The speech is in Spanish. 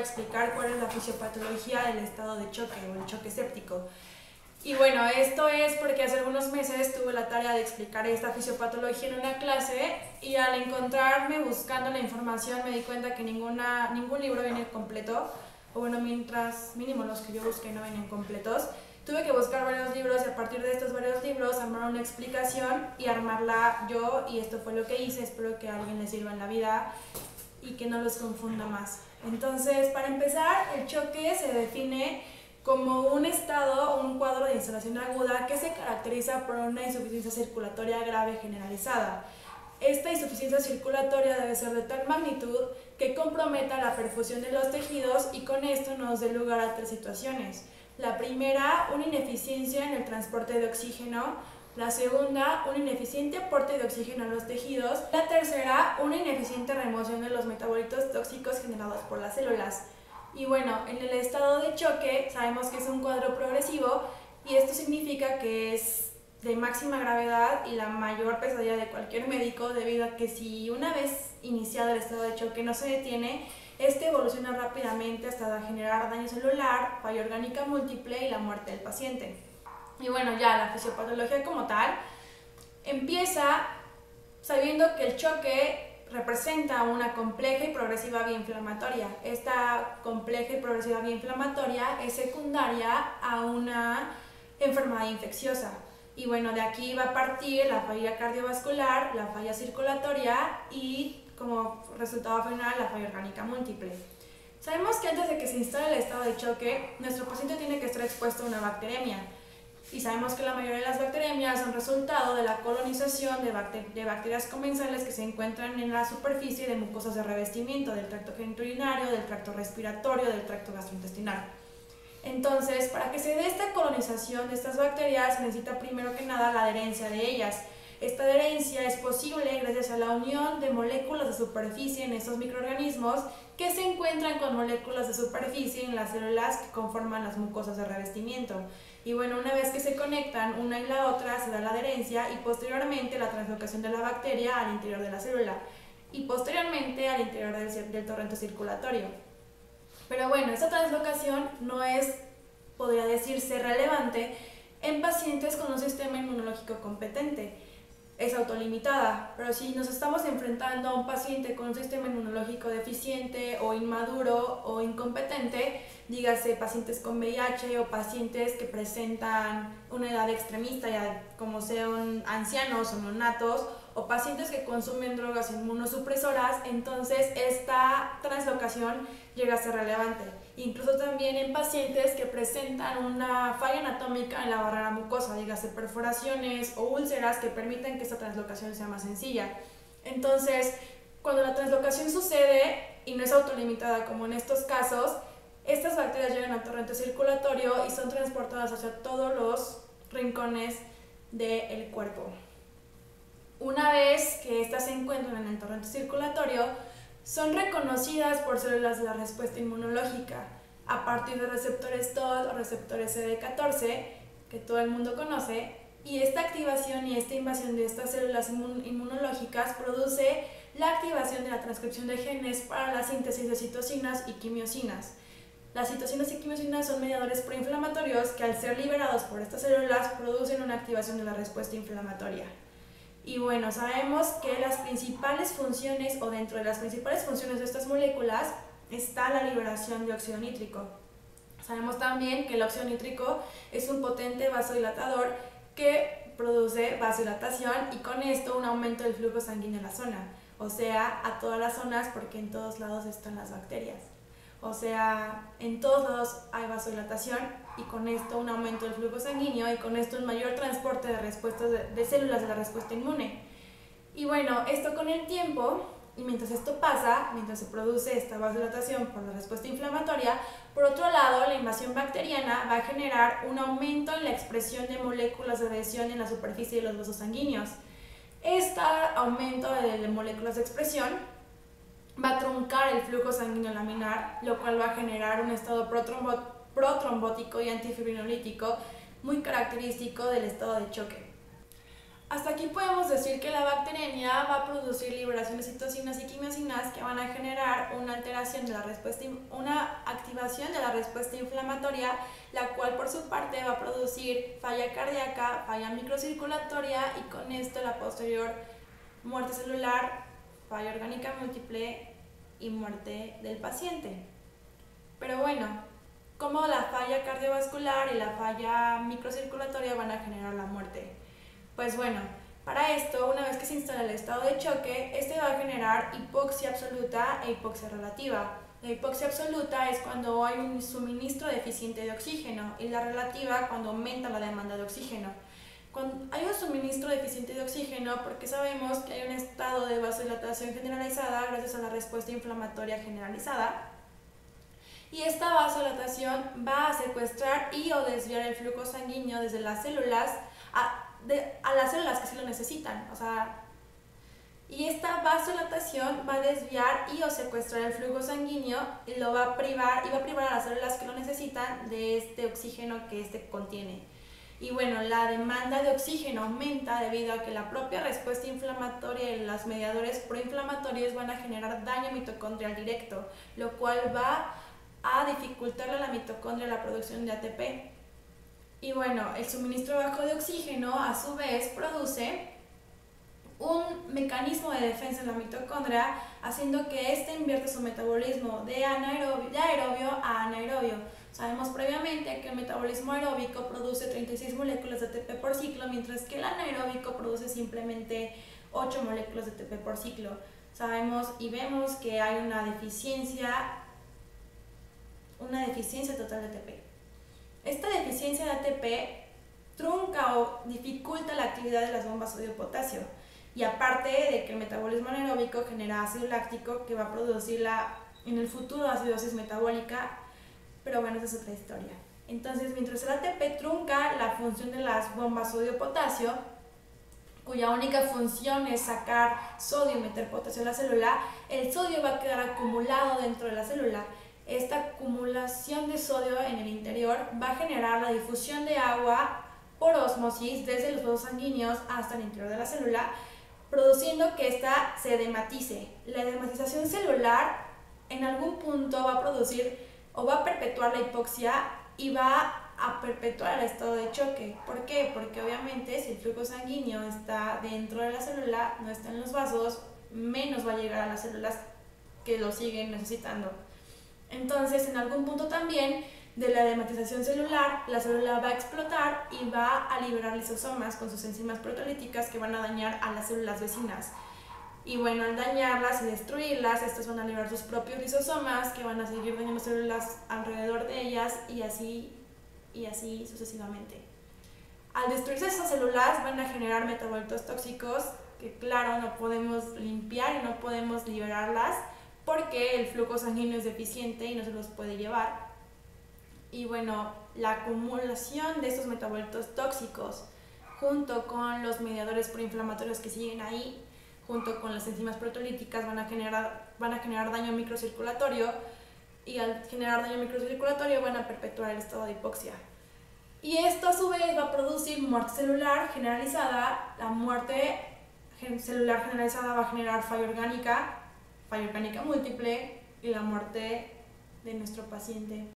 explicar cuál es la fisiopatología del estado de choque o el choque séptico. Y bueno, esto es porque hace algunos meses tuve la tarea de explicar esta fisiopatología en una clase y al encontrarme buscando la información me di cuenta que ningún libro viene completo, o bueno, mientras mínimo los que yo busqué no venían completos. Tuve que buscar varios libros y a partir de estos varios libros armar una explicación y armarla yo, y esto fue lo que hice. Espero que a alguien le sirva en la vida y que no los confunda más. Entonces, para empezar, el choque se define como un estado o un cuadro de insolación aguda que se caracteriza por una insuficiencia circulatoria grave generalizada. Esta insuficiencia circulatoria debe ser de tal magnitud que comprometa la perfusión de los tejidos y con esto nos dé lugar a tres situaciones. La primera, una ineficiencia en el transporte de oxígeno. La segunda, un ineficiente aporte de oxígeno a los tejidos. La tercera, una ineficiente remoción de los metabolitos tóxicos generados por las células. Y bueno, en el estado de choque sabemos que es un cuadro progresivo y esto significa que es de máxima gravedad y la mayor pesadilla de cualquier médico, debido a que si una vez iniciado el estado de choque no se detiene, este evoluciona rápidamente hasta generar daño celular, falla orgánica múltiple y la muerte del paciente. Y bueno, ya la fisiopatología como tal empieza sabiendo que el choque representa una compleja y progresiva vía inflamatoria. Esta compleja y progresiva vía inflamatoria es secundaria a una enfermedad infecciosa. Y bueno, de aquí va a partir la falla cardiovascular, la falla circulatoria y como resultado final la falla orgánica múltiple. Sabemos que antes de que se instale el estado de choque, nuestro paciente tiene que estar expuesto a una bacteremia. Y sabemos que la mayoría de las bacteremias son resultado de la colonización de bacterias comensales que se encuentran en la superficie de mucosas de revestimiento del tracto genitourinario, del tracto respiratorio, del tracto gastrointestinal. Entonces, para que se dé esta colonización de estas bacterias, se necesita primero que nada la adherencia de ellas. Esta adherencia es posible gracias a la unión de moléculas de superficie en estos microorganismos que se encuentran con moléculas de superficie en las células que conforman las mucosas de revestimiento. Y bueno, una vez que se conectan una y la otra, se da la adherencia y posteriormente la translocación de la bacteria al interior de la célula y posteriormente al interior del torrente circulatorio. Pero bueno, esta translocación no es, podría decirse, relevante en pacientes con un sistema inmunológico competente. Es autolimitada, pero si nos estamos enfrentando a un paciente con un sistema inmunológico deficiente o inmaduro o incompetente, dígase pacientes con VIH o pacientes que presentan una edad extremista, ya como sean ancianos o neonatos, o pacientes que consumen drogas inmunosupresoras, entonces esta translocación llega a ser relevante. Incluso también en pacientes que presentan una falla anatómica en la barrera mucosa, dígase perforaciones o úlceras que permiten que esta translocación sea más sencilla. Entonces, cuando la translocación sucede y no es autolimitada como en estos casos, estas bacterias llegan al torrente circulatorio y son transportadas hacia todos los rincones del cuerpo. Una vez que estas se encuentran en el torrente circulatorio, son reconocidas por células de la respuesta inmunológica a partir de receptores TOD o receptores CD14, que todo el mundo conoce, y esta activación y esta invasión de estas células inmunológicas produce la activación de la transcripción de genes para la síntesis de citocinas y quimiosinas. Las citocinas y quimiosinas son mediadores proinflamatorios que al ser liberados por estas células producen una activación de la respuesta inflamatoria. Y bueno, sabemos que las principales funciones o dentro de las principales funciones de estas moléculas está la liberación de óxido nítrico. Sabemos también que el óxido nítrico es un potente vasodilatador que produce vasodilatación y con esto un aumento del flujo sanguíneo en la zona, o sea, a todas las zonas porque en todos lados están las bacterias. O sea, en todos lados hay vasodilatación y con esto un aumento del flujo sanguíneo y con esto un mayor transporte de respuestas de células de la respuesta inmune. Y bueno, esto con el tiempo, y mientras esto pasa, mientras se produce esta vasodilatación por la respuesta inflamatoria, por otro lado, la invasión bacteriana va a generar un aumento en la expresión de moléculas de adhesión en la superficie de los vasos sanguíneos. Este aumento de moléculas de expresión va a truncar el flujo sanguíneo laminar, lo cual va a generar un estado protrombótico y antifibrinolítico muy característico del estado de choque. Hasta aquí podemos decir que la bacteriemia va a producir liberación de citocinas y quimiosinas que van a generar una alteración de la respuesta, una activación de la respuesta inflamatoria, la cual por su parte va a producir falla cardíaca, falla microcirculatoria y con esto la posterior muerte celular, falla orgánica múltiple y muerte del paciente. Pero bueno, ¿cómo la falla cardiovascular y la falla microcirculatoria van a generar la muerte? Pues bueno, para esto, una vez que se instala el estado de choque, este va a generar hipoxia absoluta e hipoxia relativa. La hipoxia absoluta es cuando hay un suministro deficiente de oxígeno y la relativa cuando aumenta la demanda de oxígeno. Cuando hay un suministro deficiente de oxígeno, porque sabemos que hay un estado de vasodilatación generalizada gracias a la respuesta inflamatoria generalizada, y esta vasodilatación va a secuestrar y o desviar el flujo sanguíneo desde las células a las células que sí lo necesitan, y esta vasodilatación va a desviar y o secuestrar el flujo sanguíneo y lo va a privar a las células que lo necesitan de este oxígeno que este contiene. Y bueno, la demanda de oxígeno aumenta debido a que la propia respuesta inflamatoria y los mediadores proinflamatorios van a generar daño mitocondrial directo, lo cual va a dificultarle a la mitocondria la producción de ATP. Y bueno, el suministro bajo de oxígeno a su vez produce un mecanismo de defensa en la mitocondria, haciendo que éste invierta su metabolismo de aerobio a anaerobio. Sabemos previamente que el metabolismo aeróbico produce 36 moléculas de ATP por ciclo, mientras que el anaeróbico produce simplemente 8 moléculas de ATP por ciclo. Sabemos y vemos que hay una deficiencia total de ATP. Esta deficiencia de ATP trunca o dificulta la actividad de las bombas sodio-potasio, y aparte de que el metabolismo anaeróbico genera ácido láctico que va a producir en el futuro acidosis metabólica, pero bueno, esa es otra historia. Entonces, mientras el ATP trunca la función de las bombas sodio-potasio, cuya única función es sacar sodio y meter potasio a la célula, el sodio va a quedar acumulado dentro de la célula. Esta acumulación de sodio en el interior va a generar la difusión de agua por ósmosis desde los vasos sanguíneos hasta el interior de la célula, produciendo que ésta se edematice. La edematización celular en algún punto va a producir o va a perpetuar la hipoxia y va a perpetuar el estado de choque. ¿Por qué? Porque obviamente si el flujo sanguíneo está dentro de la célula, no está en los vasos, menos va a llegar a las células que lo siguen necesitando. Entonces, en algún punto también de la edematización celular, la célula va a explotar y va a liberar lisosomas con sus enzimas proteolíticas que van a dañar a las células vecinas. Y bueno, al dañarlas y destruirlas, estas van a liberar sus propios lisosomas que van a seguir dañando células alrededor de ellas y así sucesivamente. Al destruirse esas células van a generar metabolitos tóxicos que claro, no podemos limpiar y no podemos liberarlas porque el flujo sanguíneo es deficiente y no se los puede llevar. Y bueno, la acumulación de estos metabolitos tóxicos junto con los mediadores proinflamatorios que siguen ahí, junto con las enzimas proteolíticas, van a generar daño microcirculatorio, y al generar daño microcirculatorio van a perpetuar el estado de hipoxia. Y esto a su vez va a producir muerte celular generalizada. La muerte celular generalizada va a generar falla orgánica múltiple y la muerte de nuestro paciente.